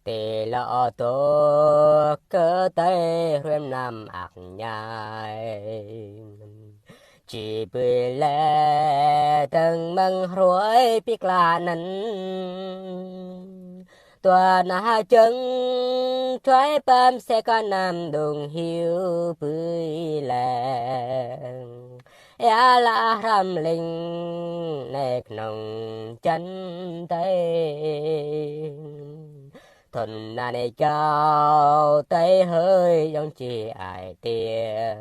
tê lọ tô cơ tê ruyêm nam ạc nhai chỉ bì lệ từng mừng ruồi biết là nắn tua na chân trái bám sẽ có nam đường hiu bì lệ ya la ram linh nẹt nồng chân tây thuần na này cao tây hơi giống chỉ ai tiền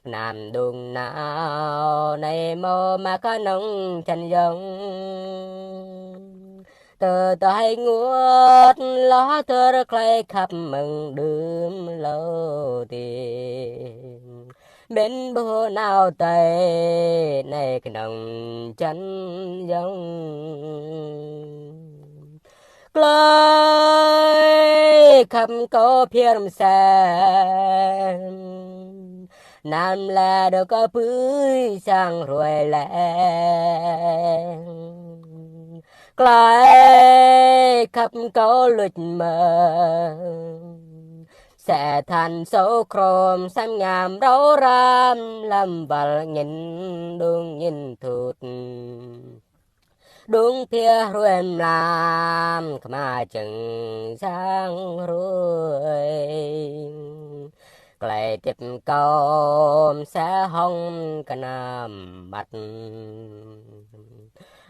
nam đường nào này mô mà có nông chân giống từ tay nguốt ló thơ clay khắp mừng đêm lâu tiền bên bố nào tây này cái nông chân giống clay khắp có phiền sen nam là đâu có bưởi sang rồi lẹ clay khắp có lịch mờ sẽ thành số chrome xanh ngàm đấu ram lâm vào nhìn đường nhìn thụt đúng phía ruồi làm mà chừng sang ruồi lại tiếp câu sẽ hông cả nam mặt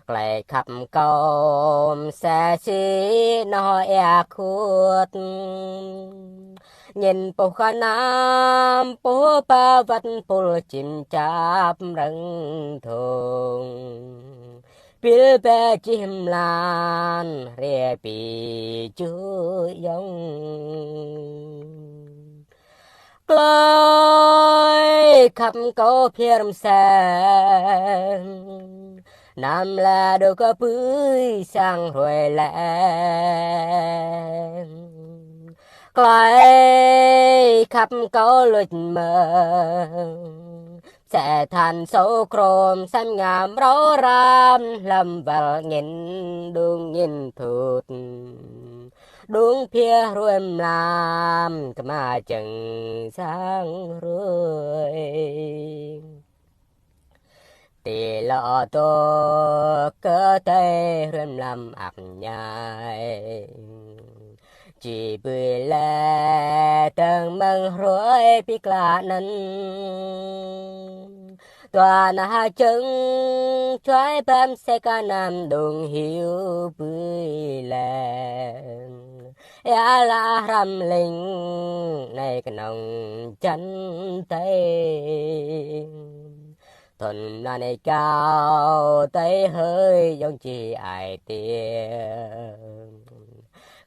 lại khắp câu sẽ xí nói khuất nhìn bầu khá nam bố ba vật bố chìm chạp răng thường biết bé chim lan rè bì chú giống clay khắp có phiền sen nam là đâu có bưởi sang rồi lẹ clay khắp có lịch mờ sẽ thành số chrome xanh ngàm ráo ram lâm vào nhìn đường nhìn thụt đúng phía ruồi làm mà chừng sang ruồi tì lọ tô cơ tê ruồi làm ạc nhai chỉ bì lệ từng mừng ruồi biết là nắn tua na chân trái bám sẽ có nam đường hiu bì lệ ya la ram linh này cái nồng chân tây thuần na này cao tây hơi giống chỉ ai tiền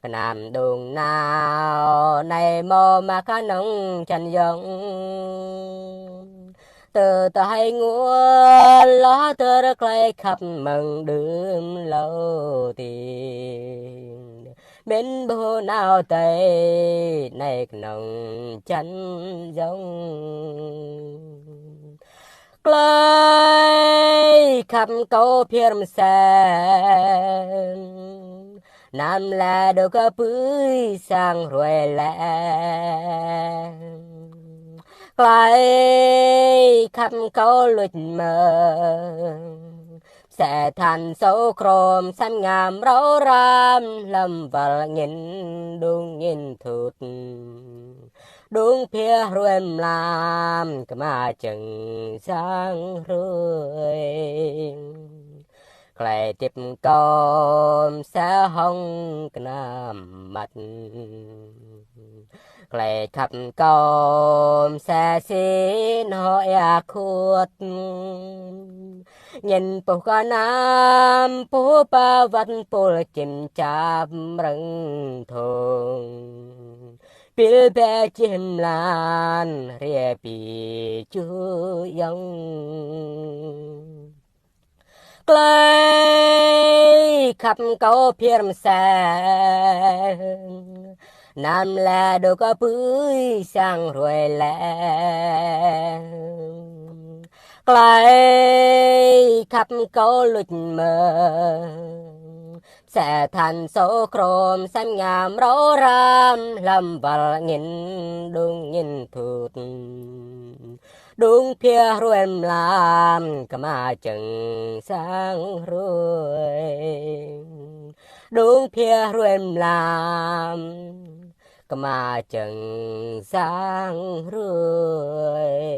nam đường nào này mô mà có nông chân giống từ tay nguồn ló tơ đất lay khắp mừng đêm lâu tiền bên bố nào tây này nồng chân giống clay khắp câu phiền sen nam là đâu có bưởi sang rồi lẹ clay khắp câu lịch mờ sẽ thành số chrome xanh ngàm ráo ram lâm vào nhìn đúng nhìn thụt đúng phía ruồi làm mà chừng sang ruồi lại tiếp câu sẽ hông cái nam mặt lại khắp câu sẽ xin hỏi khuất nhìn bầu ca nam bố ba vật bố chìm chạp răng thường biết bé chim lan rè bì chú giống clay khắp câu phiền sen nam là đâu có bưởi sang rồi lẹ clay khắp câu lịch mờ sẽ thành số chrome xanh ngàm rô ram lâm vào nghìn đúng nghìn thụt đúng phía ruem làm cả mà chừng sáng ruồi đúng phía ruem làm cả mà chừng sáng ruồi